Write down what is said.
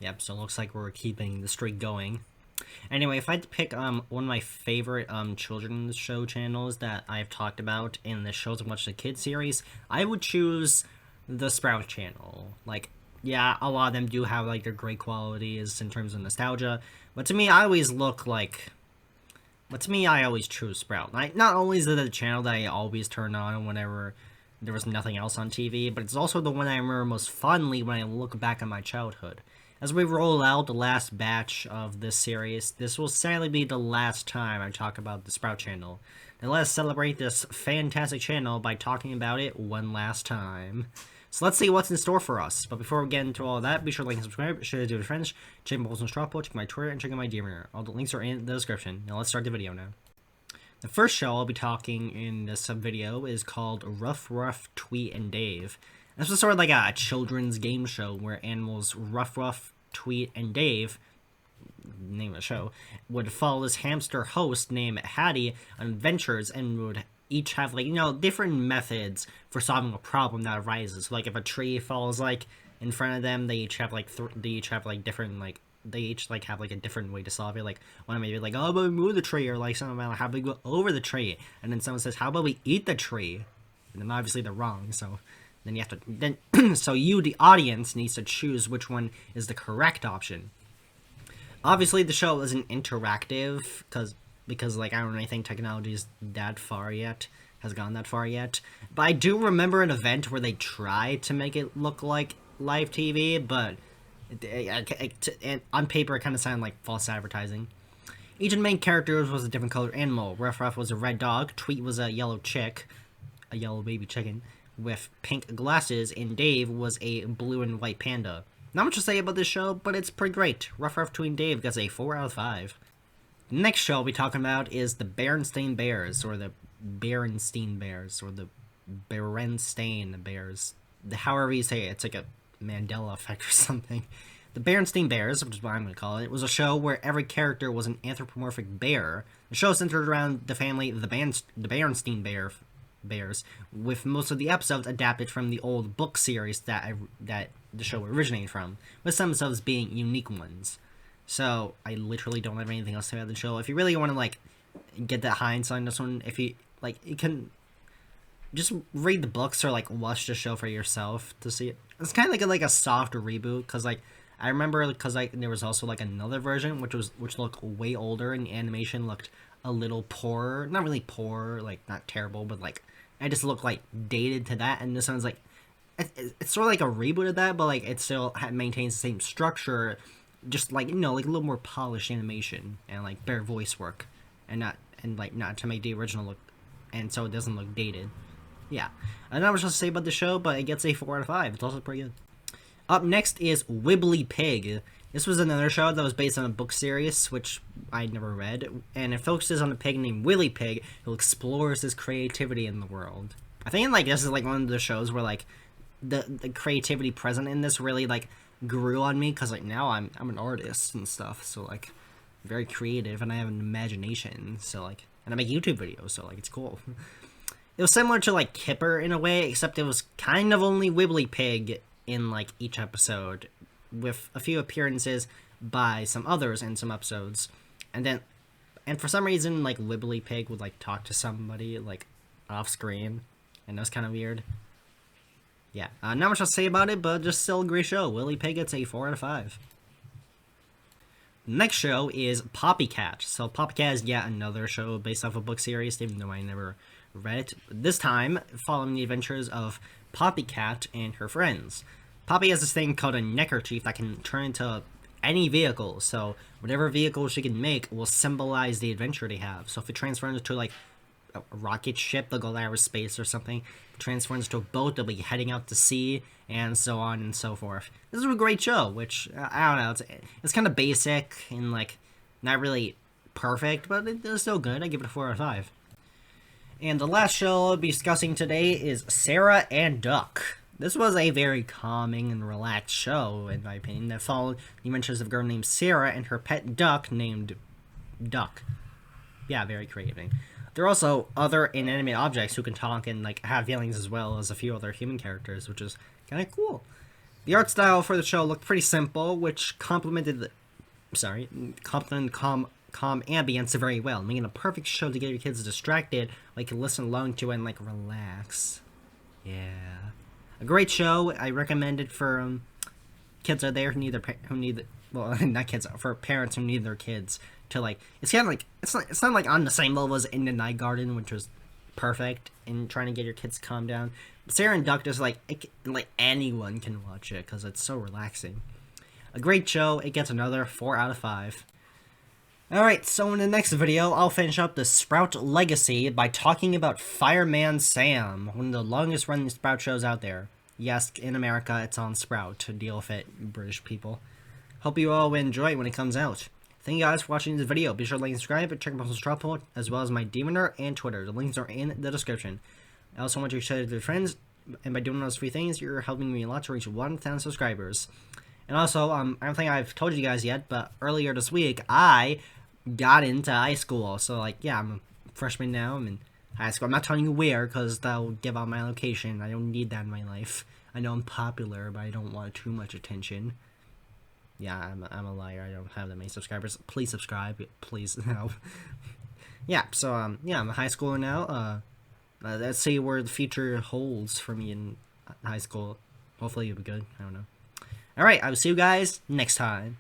Yep, so it looks like we're keeping the streak going. Anyway, if I had to pick one of my favorite children's show channels that I've talked about in the Shows I Watch the Kids series, I would choose the Sprout channel. Like, yeah, a lot of them do have like their great qualities in terms of nostalgia, but to me, I always look like. But to me, I always choose Sprout. Like, not only is it the channel that I always turn on whenever there was nothing else on TV, but it's also the one I remember most fondly when I look back on my childhood. As we roll out the last batch of this series, this will sadly be the last time I talk about the Sprout channel. Now let us celebrate this fantastic channel by talking about it one last time. So let's see what's in store for us. But before we get into all that, be sure to like and subscribe, share it with your friends, check my posts on Strawpo, check my Twitter, and check out my DMR. All the links are in the description. Now let's start the video now. The first show I'll be talking in this video is called Ruff Ruff, Tweet, and Dave. This was sort of like a children's game show where animals Ruff Ruff, Tweet, and Dave, name of the show, would follow this hamster host named Hattie on adventures and would each have, like, different methods for solving a problem that arises. So, like, if a tree falls, like, in front of them, they each have, like, different, like, they each, like, have, like, a different way to solve it. Like, one may be like, oh, but we move the tree, or, like, something about how we go over the tree. And then someone says, how about we eat the tree? And then obviously they're wrong, so then you have to, so you, the audience, needs to choose which one is the correct option. Obviously, the show isn't interactive, because like, I don't really think technology is that far yet, has gone that far yet. But I do remember an event where they tried to make it look like live TV, but on paper it kind of sounded like false advertising. Each of the main characters was a different colored animal. Ruff Ruff was a red dog, Tweet was a yellow chick, a yellow baby chicken, with pink glasses, and Dave was a blue and white panda. Not much to say about this show, but it's pretty great. Ruff Ruff, Tweet, and Dave gets a 4 out of 5. The next show I'll be talking about is the Berenstain Bears, or the Berenstein Bears, or the Berenstain Bears. However you say it, it's like a Mandela effect or something. The Berenstain Bears, which is what I'm going to call it, was a show where every character was an anthropomorphic bear. The show centered around the family, the Berenstein Bears, with most of the episodes adapted from the old book series that the show originated from, with some episodes being unique ones. So, I literally don't have anything else to say about the show. If you really want to, like, get that hindsight on this one, if you, like, you can just read the books or, like, watch the show for yourself to see it. It's kind of like a soft reboot, because, like, I remember, because, like, there was also, like, another version, which looked way older, and the animation looked a little poorer. Not really poor, like, not terrible, but, like, it just looked, like, dated to that, and this one's, like, it's sort of like a reboot of that, but, like, it still maintains the same structure, just, like, like, a little more polished animation, and, like, better voice work, and not to make the original look, and so it doesn't look dated. Yeah. I don't know what to say about the show, but it gets a 4 out of 5. It's also pretty good. Up next is Wibbly Pig. This was another show that was based on a book series, which I'd never read, and it focuses on a pig named Willy Pig, who explores his creativity in the world. I think, like, this is, like, one of the shows where, like, the creativity present in this really, like, grew on me, because, like, now I'm an artist and stuff, so, like, very creative, and I have an imagination, so, like, and I make YouTube videos, so, like, it's cool. It was similar to, like, Kipper in a way, except it was kind of only Wibbly Pig in, like, each episode, with a few appearances by some others in some episodes, and for some reason, like, Wibbly Pig would, like, talk to somebody, like, off screen, and that was kind of weird. Yeah, not much to say about it, but just still a great show. Wibbly Pig gets a 4 out of 5. Next show is Poppycat. So Poppycat is yet another show based off a book series, even though I never read it. This time, following the adventures of Poppycat and her friends. Poppy has this thing called a neckerchief that can turn into any vehicle. So whatever vehicle she can make will symbolize the adventure they have. So if it transforms into, like, a rocket ship, they'll go to outer space or something. If it transforms into a boat, they'll be heading out to sea, and so on and so forth. This is a great show, which, I don't know, it's kind of basic and, like, not really perfect, but it's still good. I give it a 4 out of 5. And the last show I'll be discussing today is Sarah and Duck. This was a very calming and relaxed show, in my opinion, that followed the adventures of a girl named Sarah and her pet duck named Duck. Yeah, very creative. There are also other inanimate objects who can talk and, like, have feelings as well as a few other human characters, which is kind of cool. The art style for the show looked pretty simple, which complemented calm ambience very well, making a perfect show to get your kids distracted, like listen along to and like relax. Yeah, a great show. I recommend it for kids out there who need well, not kids, for parents who need their kids to like. It's kind of like it's not like on the same level as In the Night Garden, which was perfect in trying to get your kids to calm down. Sarah and Duck is like anyone can watch it because it's so relaxing. A great show. It gets another 4 out of 5. Alright, so in the next video, I'll finish up the Sprout Legacy by talking about Fireman Sam, one of the longest running Sprout shows out there. Yes, in America, it's on Sprout, to deal with it, British people. Hope you all enjoy it when it comes out. Thank you guys for watching this video. Be sure to like and subscribe and check my social Dropboard, as well as my Demoner and Twitter. The links are in the description. I also want you to share it with your friends, and by doing those 3 things, you're helping me a lot to reach 1,000 subscribers. And also, I don't think I've told you guys yet, but earlier this week, I got into high school. So, like, yeah, I'm a freshman now. I'm in high school. I'm not telling you where, because that'll give out my location. I don't need that in my life. I know I'm popular, but I don't want too much attention. Yeah, I'm a liar. I don't have that many subscribers. Please subscribe. Please, no. Yeah, so, yeah, I'm a high schooler now. Let's see where the future holds for me in high school. Hopefully it'll be good. I don't know. Alright, I will see you guys next time.